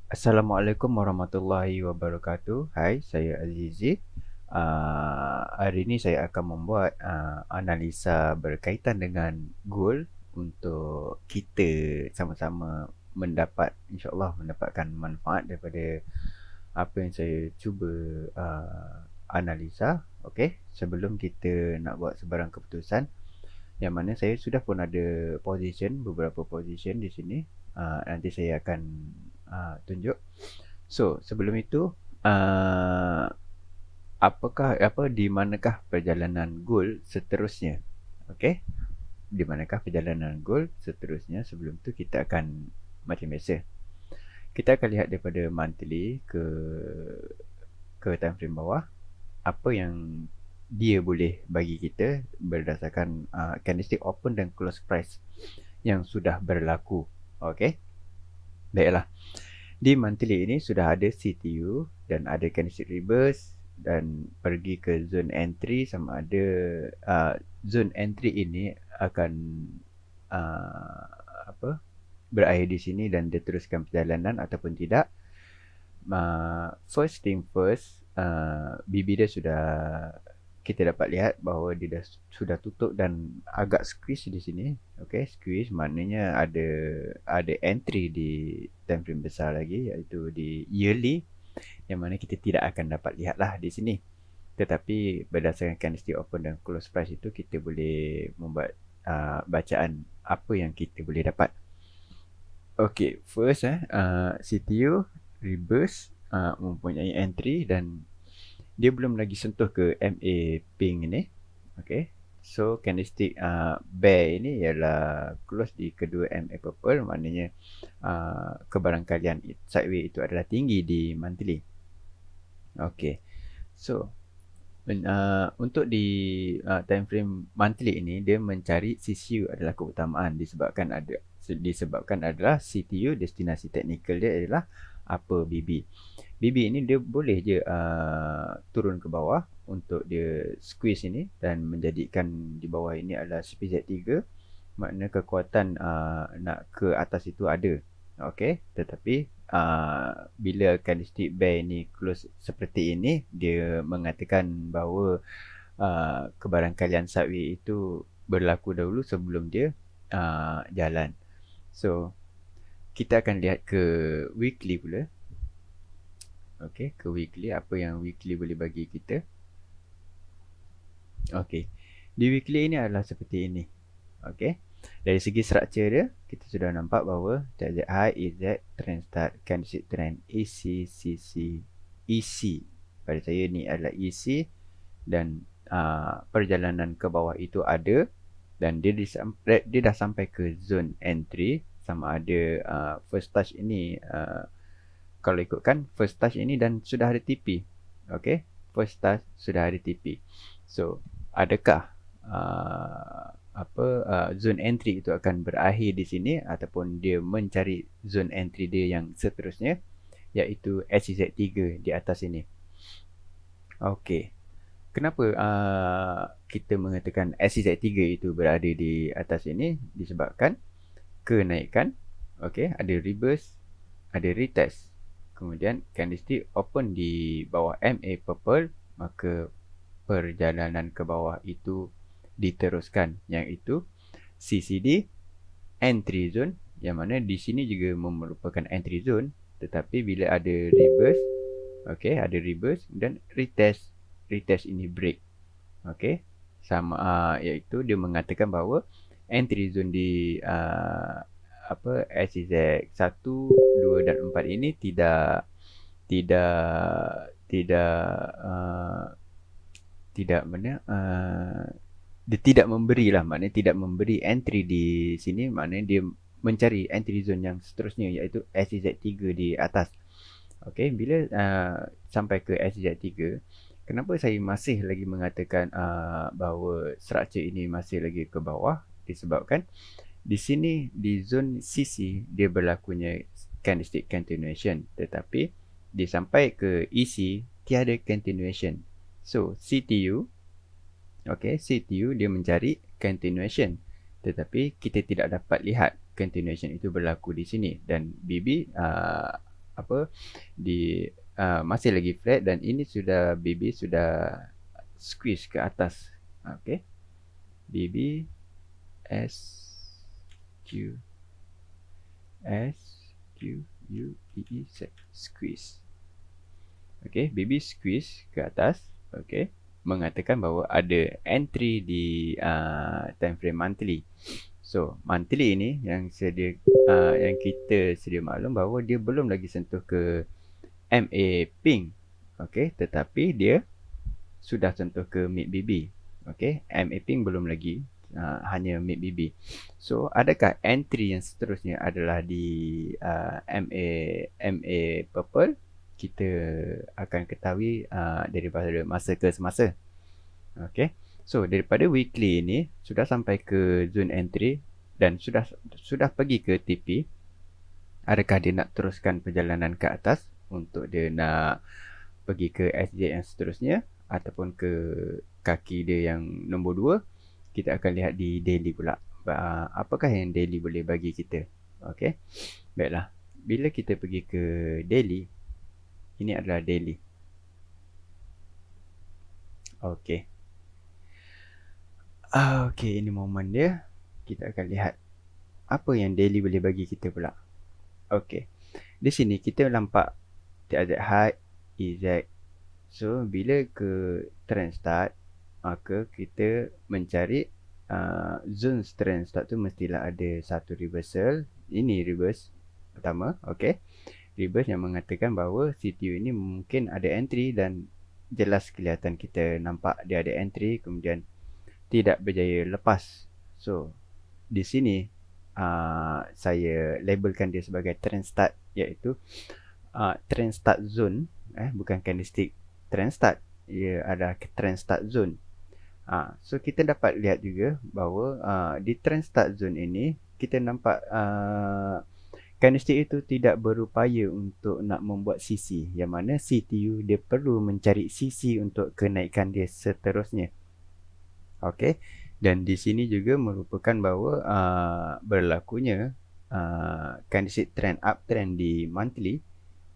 Assalamualaikum warahmatullahi wabarakatuh. Hai, saya Azizi. Hari ini saya akan membuat analisa berkaitan dengan goal untuk kita sama-sama insyaAllah mendapatkan manfaat daripada apa yang saya cuba analisa. Okey, sebelum kita nak buat sebarang keputusan, yang mana saya sudah pun ada beberapa position di sini. Nanti saya akan tunjuk. So, sebelum itu, uh, di manakah perjalanan goal seterusnya? Okey, di manakah perjalanan goal seterusnya? Sebelum tu kita akan macam biasa. Kita akan lihat daripada monthly ke time frame bawah, apa yang dia boleh bagi kita berdasarkan candlestick open dan close price yang sudah berlaku. Okey, baiklah. Di monthly ini sudah ada CTU dan ada candlestick reverse dan pergi ke zone entry, sama ada zone entry ini akan uh, apa berakhir di sini dan dia teruskan perjalanan ataupun tidak. First thing first, BB dia sudah, kita dapat lihat bahawa dia sudah tutup dan agak squeeze di sini. Okey, squeeze maknanya ada entry di time frame besar lagi, iaitu di yearly, yang mana kita tidak akan dapat lihatlah di sini. Tetapi berdasarkan candlestick open dan close price itu, kita boleh membuat bacaan apa yang kita boleh dapat. Okey, first CTU reverse mempunyai entry dan dia belum lagi sentuh ke MA pink ini. Okey. So candlestick bear ini ialah close di kedua MA purple, maknanya kebarangkalian sideways itu adalah tinggi di monthly. Okey. So untuk di time frame monthly ini, dia mencari CCU adalah keutamaan disebabkan adalah CTU, destinasi teknikal dia adalah upper BB. BB ini dia boleh je turun ke bawah untuk dia squeeze ini dan menjadikan di bawah ini adalah CPZ3, makna kekuatan nak ke atas itu ada. Okey, tetapi bila candlestick bear ni close seperti ini, dia mengatakan bahawa kebarangkalian sideways itu berlaku dahulu sebelum dia jalan. So, kita akan lihat ke weekly pula. Okey, ke weekly, apa yang weekly boleh bagi kita. Okey, di weekly ini adalah seperti ini. Okey, dari segi structure dia, kita sudah nampak bahawa target high, EZ, trend start, candlestick trend, EC, CC, EC. Pada saya ni adalah EC dan perjalanan ke bawah itu ada, dan dia dah sampai ke zone entry, sama ada first touch ini, kalau ikutkan first touch ini dan sudah ada TP. Okey, first touch sudah ada TP. So, adakah zone entry itu akan berakhir di sini ataupun dia mencari zone entry dia yang seterusnya, iaitu SZ3 di atas ini. Okey. Kenapa kita mengatakan SZ3 itu berada di atas ini? Disebabkan kenaikan, okey, ada reverse, ada retest. Kemudian candlestick open di bawah MA purple, maka perjalanan ke bawah itu diteruskan, iaitu CCD entry zone, yang mana di sini juga merupakan entry zone, tetapi bila ada reverse, okey, ada reverse dan retest ini break. Okey, sama iaitu dia mengatakan bahawa entry zone di SZ 1, 2 dan 4 ini tidak tidak tidak mana dia tidak memberilah, maknanya tidak memberi entry di sini, maknanya dia mencari entry zone yang seterusnya, iaitu SZ3 di atas. Okey, bila sampai ke SZ3, kenapa saya masih lagi mengatakan bahawa structure ini masih lagi ke bawah? Disebabkan di sini di zone CC dia berlakunya candlestick continuation, tetapi dia sampai ke EC tiada continuation. So CTU, okey, CTU dia mencari continuation, tetapi kita tidak dapat lihat continuation itu berlaku di sini, dan BB apa di masih lagi flat, dan ini sudah BB sudah squeeze ke atas. Okey, BB S Q S Q U E E Z, squeeze. Okey, BB squeeze ke atas. Okey, mengatakan bahawa ada entry di time frame monthly. So, monthly ini yang yang kita sedia maklum bahawa dia belum lagi sentuh ke MA pink. Okey, tetapi dia sudah sentuh ke mid BB. Okey, MA pink belum lagi, hanya mid BB. So, adakah entry yang seterusnya adalah di MA purple? Kita akan ketahui daripada masa ke semasa. Okey. So, daripada weekly ini sudah sampai ke zone entry dan sudah pergi ke TP. Adakah dia nak teruskan perjalanan ke atas untuk dia nak pergi ke SJ yang seterusnya, ataupun ke kaki dia yang nombor 2? Kita akan lihat di daily pula. Apakah yang daily boleh bagi kita? Okey. Baiklah. Bila kita pergi ke daily, ini adalah daily. Okey. Okey, ini momen dia. Kita akan lihat apa yang daily boleh bagi kita pula. Okey. Di sini kita nampak TAZ height, EZ. So, bila ke trend start, maka kita mencari zone trend start tu mestilah ada satu reversal. Ini reverse pertama. Okey. Reverse yang mengatakan bahawa CTU ini mungkin ada entry, dan jelas kelihatan kita nampak dia ada entry kemudian tidak berjaya lepas. So, di sini saya labelkan dia sebagai trend start, iaitu trend start zone, bukan candlestick trend start, ia adalah trend start zone. So kita dapat lihat juga bahawa di trend start zone ini kita nampak candlestick itu tidak berupaya untuk nak membuat CC, yang mana CTU dia perlu mencari CC untuk kenaikan dia seterusnya. Okey, dan di sini juga merupakan bahawa berlakunya candlestick trend uptrend di monthly.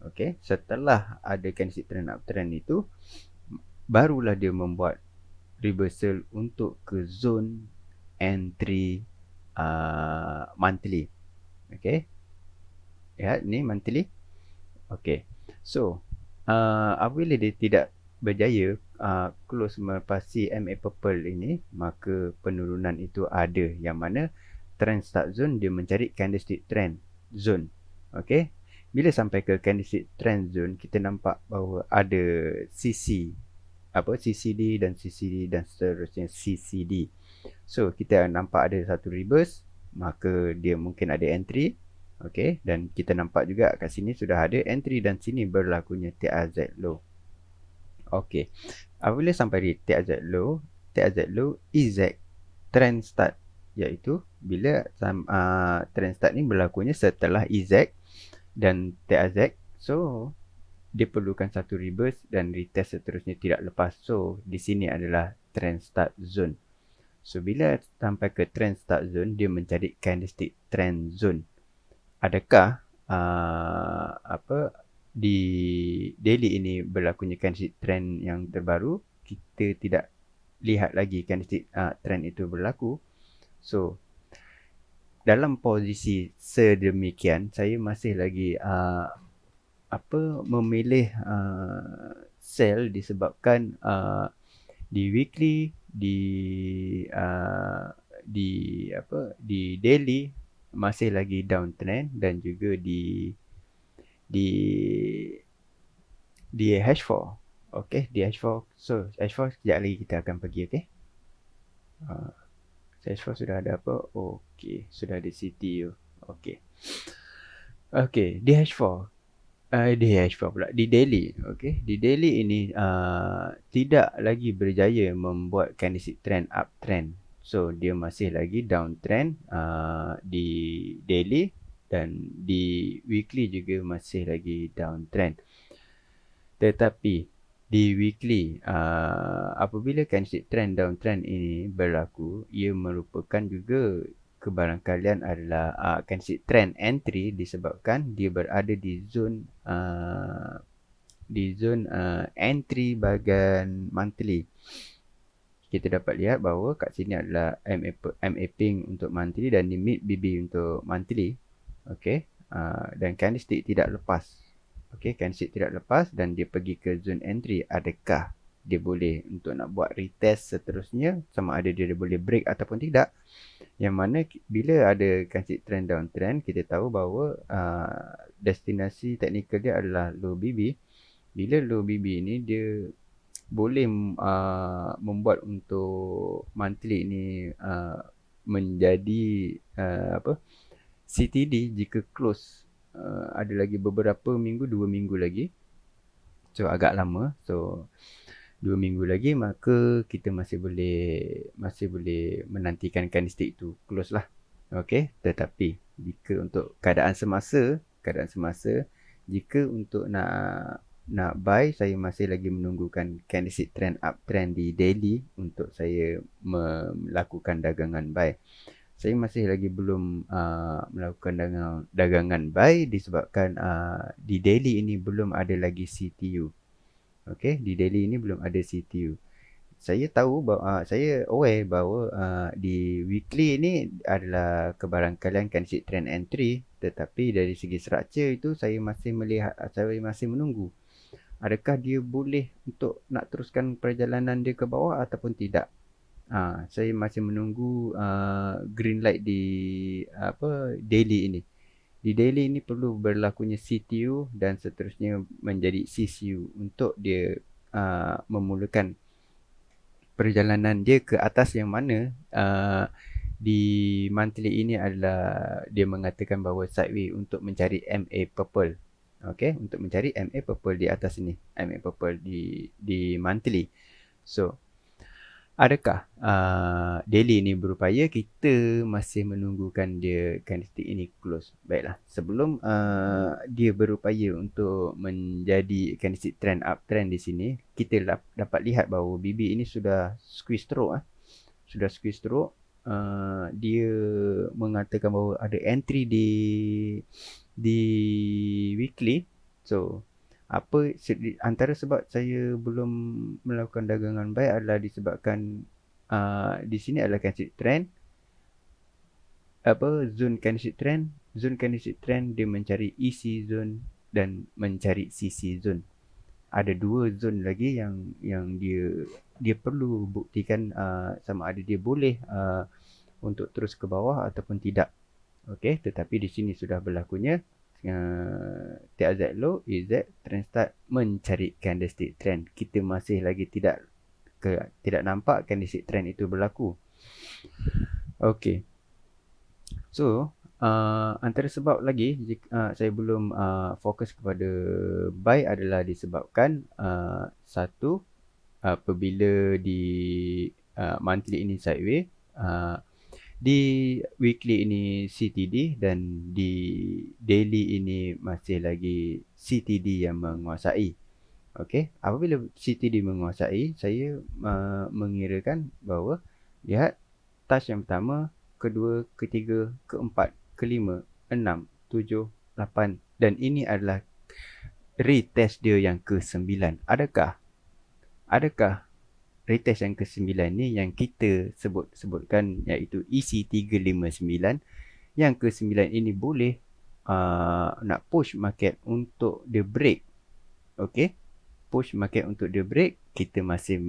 Okey, setelah ada candlestick trend uptrend itu, barulah dia membuat reversal untuk ke zone entry monthly. Okey, lihat ni monthly. Okey, so apabila dia tidak berjaya close melepasi MA purple ini, maka penurunan itu ada, yang mana trend start zone dia mencari candlestick trend zone. Okey, bila sampai ke candlestick trend zone, kita nampak bahawa ada CC, CCD dan CCD dan seterusnya CCD. So, kita nampak ada satu reverse, maka dia mungkin ada entry. Okey, dan kita nampak juga kat sini sudah ada entry, dan sini berlakunya TAZ low. Okey, apabila sampai di TAZ low EZ trend start, iaitu bila trend start ni berlakunya setelah EZ dan TAZ. So, dia perlukan satu reverse dan retest seterusnya tidak lepas. So, di sini adalah trend start zone. So, bila sampai ke trend start zone, dia mencari candlestick trend zone. Adakah di daily ini berlakunya candlestick trend yang terbaru? Kita tidak lihat lagi candlestick trend itu berlaku. So, dalam posisi sedemikian, saya masih lagi memilih sell, disebabkan di weekly, di daily masih lagi downtrend, dan juga di H4. Okey, di H4. So, H4 sekejap lagi kita akan pergi. Okey, H4 sudah ada apa? Okey, sudah ada CTU. Okey. Okey, di H4. Di H4 pula, di daily. Okey, di daily ini tidak lagi berjaya membuat candlestick trend uptrend. So, dia masih lagi downtrend di daily, dan di weekly juga masih lagi downtrend. Tetapi di weekly, apabila candlestick trend downtrend ini berlaku, ia merupakan juga kebarangkalian adalah candlestick trend entry disebabkan dia berada di zon entry bahagian monthly. Kita dapat lihat bahawa kat sini adalah MA pink untuk monthly dan di mid BB untuk monthly. Okey, dan candlestick tidak lepas. Okey, candlestick tidak lepas dan dia pergi ke zone entry. Adakah dia boleh untuk nak buat retest seterusnya, sama ada dia boleh break ataupun tidak? Yang mana bila ada candlestick trend downtrend, kita tahu bahawa destinasi teknikal dia adalah low BB. Bila low BB ni dia boleh membuat untuk monthly ini menjadi CTD jika close ada lagi beberapa minggu, 2 minggu lagi. So agak lama. So 2 minggu lagi, maka kita masih boleh menantikan candlestick itu close lah. Okey, tetapi jika untuk keadaan semasa jika untuk nak buy, saya masih lagi menunggukan candlestick trend uptrend di daily untuk saya melakukan dagangan buy. Saya masih lagi belum melakukan dagangan buy disebabkan di daily ini belum ada lagi CTU. Okey, di daily ini belum ada CTU. Saya tahu bahawa saya aware bahawa di weekly ini adalah kebarangkalian candlestick trend entry, tetapi dari segi structure itu saya masih menunggu. Adakah dia boleh untuk nak teruskan perjalanan dia ke bawah ataupun tidak? Saya masih menunggu green light di daily ini. Di daily ini perlu berlakunya CTU dan seterusnya menjadi CCU untuk dia memulakan perjalanan dia ke atas, yang mana di monthly ini adalah dia mengatakan bahawa sideway untuk mencari MA purple. Okey, untuk mencari MA purple di atas ini, MA purple di monthly. So adakah daily ini berupaya? Kita masih menunggukan dia candlestick ini close. Baiklah, sebelum dia berupaya untuk menjadi candlestick trend uptrend di sini, kita dapat lihat bahawa BB ini sudah squeeze through. Sudah squeeze through. Dia mengatakan bahawa ada entry di weekly. So antara sebab saya belum melakukan dagangan buy adalah disebabkan di sini adalah candlestick trend, zone candlestick trend dia mencari EC zone dan mencari CC zone. Ada 2 zone lagi yang dia perlu buktikan sama ada dia boleh untuk terus ke bawah ataupun tidak. Okey, tetapi di sini sudah berlakunya TAZ low, EZ trend start mencari candlestick trend. Kita masih lagi tidak nampak candlestick trend itu berlaku. Okey. So antara sebab lagi saya belum fokus kepada buy adalah disebabkan satu, apabila di monthly ini sideway, di weekly ini CTD dan di daily ini masih lagi CTD yang menguasai. Okey, apabila CTD menguasai, saya mengirakan bahawa lihat touch yang pertama, kedua, ketiga, keempat, kelima, 6, 7, 8 dan ini adalah retest dia yang ke-9. Adakah retest yang ke-9 ni yang kita sebutkan iaitu EC359, yang ke-9 ini boleh nak push market untuk dia break. Okey, push market untuk dia break. Kita masih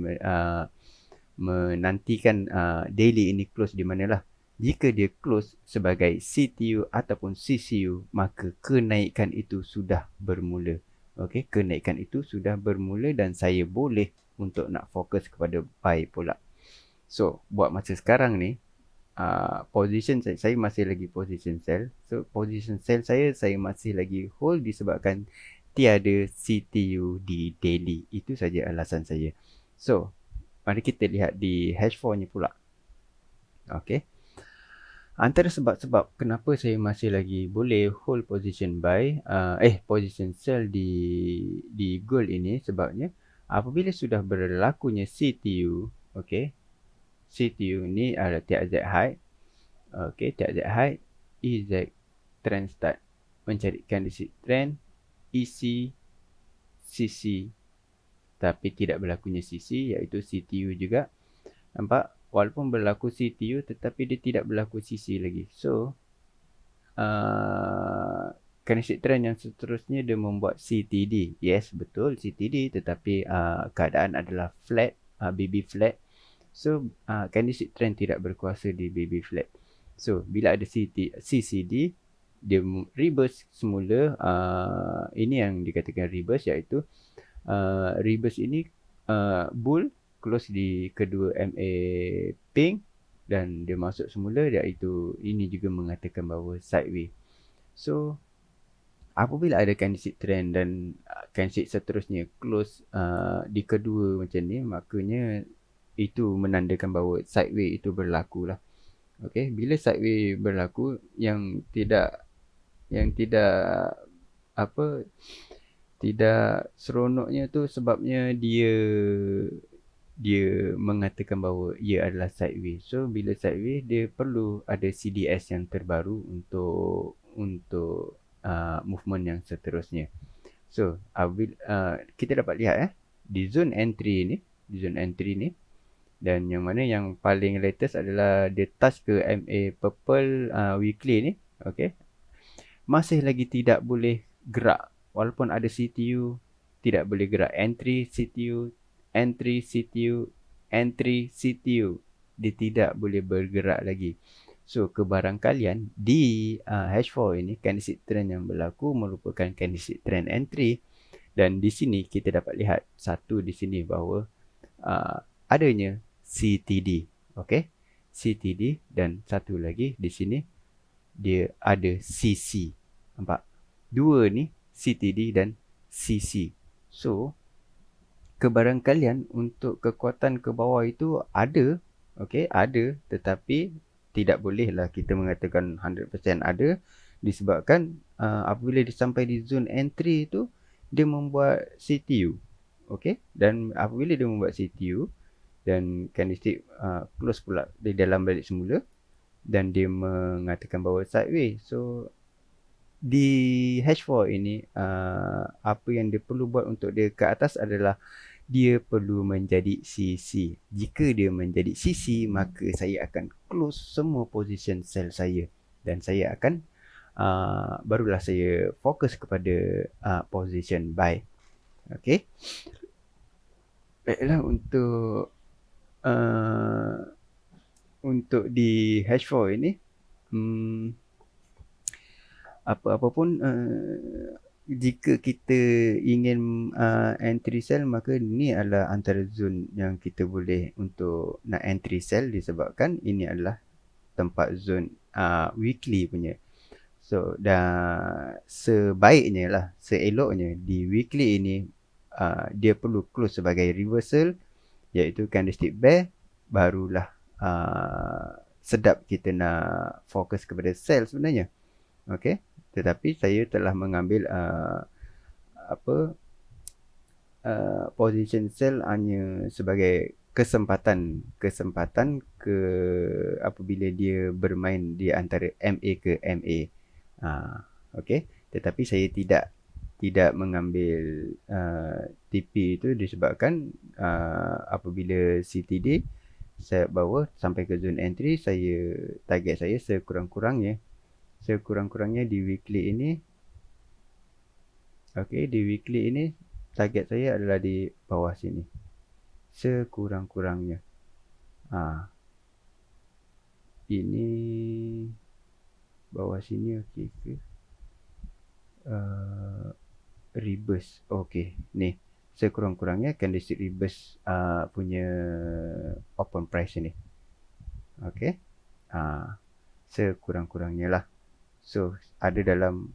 menantikan daily ini close di manalah. Jika dia close sebagai CTU ataupun CCU, maka kenaikan itu sudah bermula. Okey, kenaikan itu sudah bermula dan saya boleh untuk nak fokus kepada buy pula. So buat masa sekarang ni position saya masih lagi position sell. So position sell saya masih lagi hold disebabkan tiada CTU di daily. Itu saja alasan saya. So mari kita lihat di H4 ni pula. Okey, antara sebab-sebab kenapa saya masih lagi boleh hold position buy position sell di gold ini, sebabnya apabila sudah berlakunya CTU, okey, CTU ni adalah TAZ high. Okey, tiap-tiap height EZ trend start. Mencari candlestick trend EC CC, tapi tidak berlakunya CC iaitu CTU juga. Nampak? Walaupun berlaku CTU tetapi dia tidak berlaku CC lagi. So candlestick trend yang seterusnya dia membuat CTD. Yes, betul CTD, tetapi keadaan adalah flat, BB flat. So candlestick trend tidak berkuasa di BB flat. So bila ada CCD, dia reverse semula. Ini yang dikatakan reverse, iaitu reverse ini bull close di kedua MA pink dan dia masuk semula, iaitu ini juga mengatakan bahawa sideways. So apabila ada candlestick trend dan candlestick seterusnya close di kedua macam ni, makanya itu menandakan bahawa sideways itu berlaku lah. Okey, bila sideways berlaku yang tidak apa, tidak seronoknya tu sebabnya dia mengatakan bahawa ia adalah sideways. So bila sideways, dia perlu ada CDS yang terbaru untuk movement yang seterusnya. So kita dapat lihat di zone entry ni, dan yang mana yang paling latest adalah dia touch ke MA purple weekly ni. Okey, masih lagi tidak boleh gerak walaupun ada CTU, tidak boleh gerak. Entry CTU, entry CTU, entry CTU, dia tidak boleh bergerak lagi. So kebarangkalian di H4 ini, candlestick trend yang berlaku merupakan candlestick trend entry. Dan di sini kita dapat lihat satu di sini bahawa adanya CTD. Okey, CTD, dan satu lagi di sini dia ada CC. Nampak? Dua ni CTD dan CC. So kebarangkalian untuk kekuatan ke bawah itu ada. Okey, ada, tetapi tidak bolehlah kita mengatakan 100% ada, disebabkan apabila dia sampai di zone entry itu, dia membuat CTU. Okey, dan apabila dia membuat CTU dan candlestick close pula di dalam balik semula dan dia mengatakan bahawa sideways. So di H4 ini apa yang dia perlu buat untuk dia ke atas adalah dia perlu menjadi CC. Jika dia menjadi CC, maka saya akan close semua position sell saya dan saya akan barulah saya fokus kepada position buy. Okey, baiklah, untuk di H4 ini apa-apa pun jika kita ingin entry sell, maka ini adalah antara zone yang kita boleh untuk nak entry sell, disebabkan ini adalah tempat zone weekly punya. So dah sebaiknya lah, seeloknya di weekly ini dia perlu close sebagai reversal, iaitu candlestick bear, barulah sedap kita nak fokus kepada sell sebenarnya. Okey, tetapi saya telah mengambil position sell hanya sebagai kesempatan apabila dia bermain di antara MA ke MA. Okey, tetapi saya tidak mengambil TP itu disebabkan apabila CTD saya bawa sampai ke zone entry, target saya sekurang-kurangnya di weekly ini. Okey, di weekly ini target saya adalah di bawah sini sekurang-kurangnya. Ini bawah sini okey ke? Reverse. Okey, ni sekurang-kurangnya candlestick reverse punya open price ni. Okey, sekurang-kurangnya lah. So ada dalam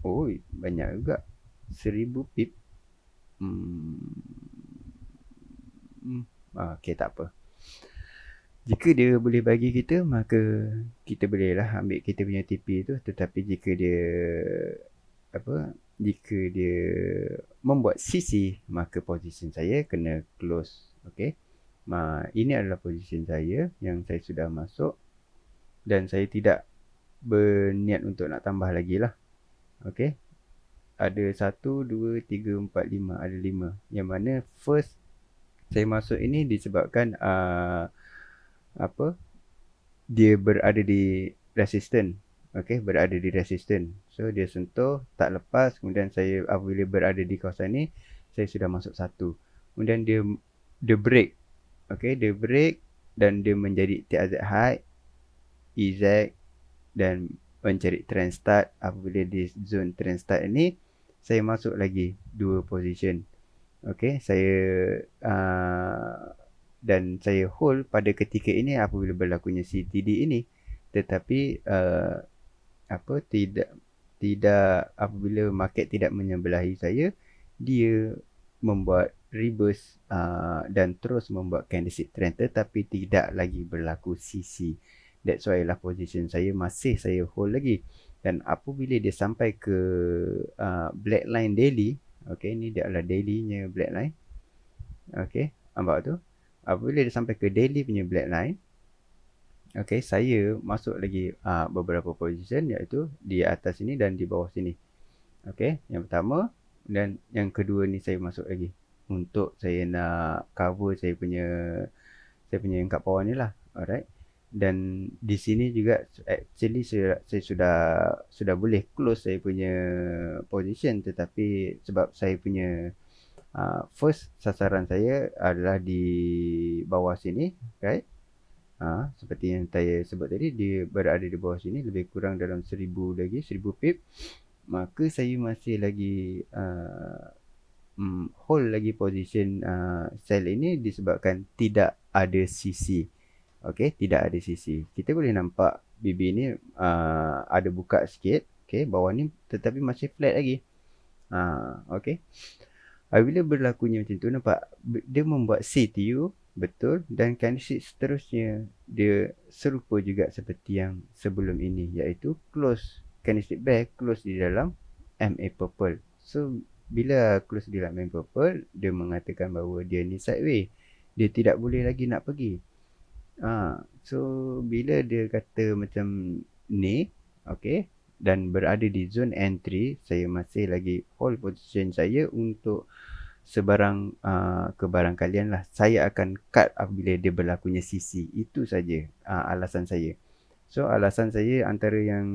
banyak juga, 1000 pip. Okey, tak apa. Jika dia boleh bagi kita, maka kita bolehlah ambil kita punya TP tu. Tetapi jika dia membuat CC, maka position saya kena close. Okey, ini adalah position saya yang saya sudah masuk. dan saya tidak berniat untuk nak tambah lagi lah. Okey, ada 1, 2, 3, 4, 5, ada 5, yang mana first saya masuk ini disebabkan dia berada di resistant. Okey, berada di resistant, so dia sentuh tak lepas. Kemudian saya apabila berada di kawasan ni, saya sudah masuk 1. Kemudian dia break. Okey, dia break dan dia menjadi TRZ high, EZ, dan mencari trend start. Apabila di zone trend start ini, saya masuk lagi 2 position. Okey, saya dan saya hold pada ketika ini apabila berlakunya CTD ini. Tetapi tidak apabila market tidak menyebelahi saya, dia membuat reverse dan terus membuat candlestick trend, tetapi tidak lagi berlaku CC. That's why lah position saya masih saya hold lagi. Dan apabila dia sampai ke black line daily, okey, ni dia adalah daily-nya black line. Okey, nampak tu? Apabila dia sampai ke daily punya black line, okey, saya masuk lagi beberapa position, iaitu di atas sini dan di bawah sini. Okey, yang pertama dan yang kedua ni saya masuk lagi untuk saya nak cover saya punya yang kat bawah ni lah. Alright. Dan di sini juga actually saya sudah boleh close saya punya position, tetapi sebab saya punya first sasaran saya adalah di bawah sini, right? Seperti yang saya sebut tadi, dia berada di bawah sini lebih kurang dalam 1000 lagi, 1000 pip. Maka saya masih lagi hold lagi position sell ini disebabkan tidak ada CC. Okey, tidak ada CC. Kita boleh nampak BB ni ada buka sikit, okey, bawah ni, tetapi masih flat lagi. Okey. Apabila berlakunya macam tu, nampak dia membuat CTU, betul, dan candlestick seterusnya dia serupa juga seperti yang sebelum ini, iaitu close candlestick bear, close di dalam MA purple. So bila close di dalam MA purple, dia mengatakan bahawa dia ni sideways, dia tidak boleh lagi nak pergi. So bila dia kata macam ni, okey, dan berada di zone entry, saya masih lagi hold position saya untuk sebarang kebarangkalian lah. Saya akan cut apabila dia berlakunya CC. Itu saja alasan saya. So alasan saya antara yang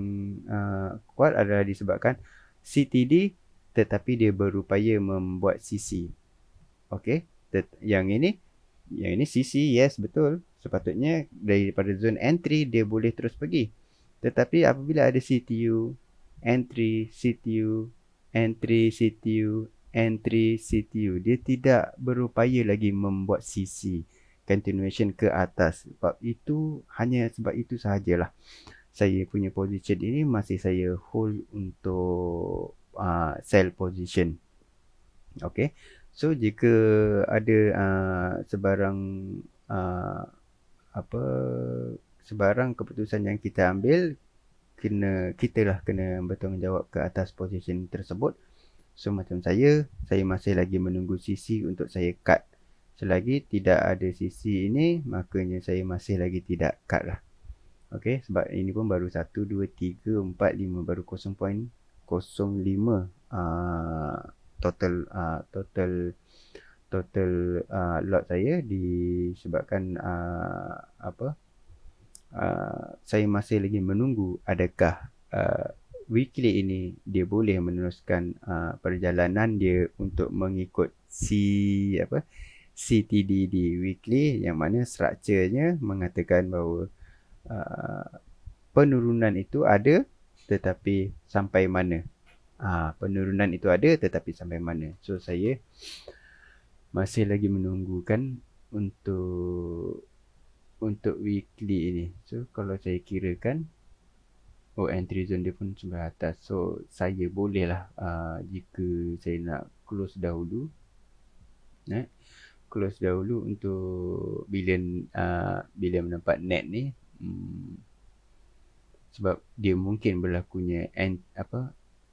kuat adalah disebabkan CTD, tetapi dia berupaya membuat CC. Okey, yang ini CC, yes, betul. Sepatutnya daripada zone entry dia boleh terus pergi. Tetapi apabila ada CTU, entry, CTU, entry, CTU, entry, CTU, dia tidak berupaya lagi membuat CC continuation ke atas. Hanya sebab itu sahajalah saya punya position ini masih saya hold untuk sell position. Okey. So jika ada sebarang keputusan yang kita ambil, kita kena bertanggungjawab ke atas position tersebut. So macam saya masih lagi menunggu CC untuk saya cut. Selagi tidak ada CC ini, makanya saya masih lagi tidak cut lah. Okey, sebab ini pun baru 1, 2, 3, 4, 5, baru 0.05 total lot saya, disebabkan saya masih lagi menunggu adakah weekly ini dia boleh meneruskan perjalanan dia untuk mengikut CTD di weekly, yang mana strukturnya mengatakan bahawa penurunan itu ada, tetapi sampai mana. Penurunan itu ada, tetapi sampai mana. So saya masih lagi menunggukan untuk weekly ini. So kalau saya kirakan, entry zone dia pun sebelah atas. So saya boleh lah jika saya nak close dahulu, close dahulu untuk bila mendapat net ni, sebab dia mungkin berlakunya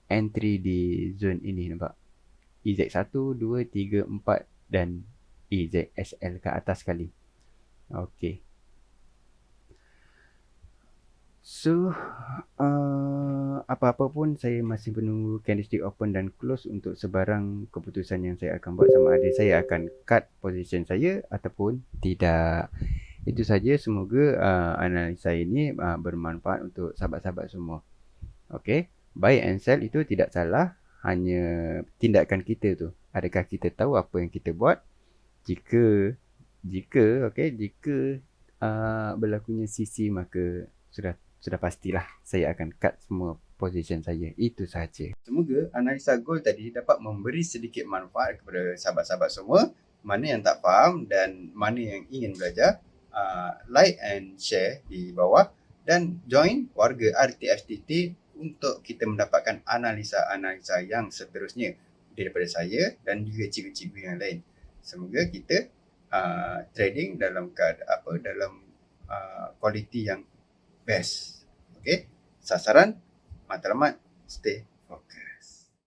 entry di zone ini. Nampak EZ1, 2, 3, 4 dan EZSL ke atas sekali. Okey. So, apa-apa pun saya masih menunggu candlestick open dan close untuk sebarang keputusan yang saya akan buat, sama ada saya akan cut position saya ataupun tidak. Itu saja, semoga analisa ini bermanfaat untuk sahabat-sahabat semua. Okey, buy and sell itu tidak salah, hanya tindakan kita tu. Adakah kita tahu apa yang kita buat? Jika jika berlakunya CC, maka sudah pastilah saya akan cut semua position saya. Itu saja. Semoga analisa gold tadi dapat memberi sedikit manfaat kepada sahabat-sahabat semua. Mana yang tak faham dan mana yang ingin belajar, like and share di bawah dan join warga RTFTT untuk kita mendapatkan analisa-analisa yang seterusnya daripada saya dan juga cikgu-cikgu yang lain. Semoga kita trading dalam dalam kualiti yang best. Okay, sasaran matlamat, stay focus.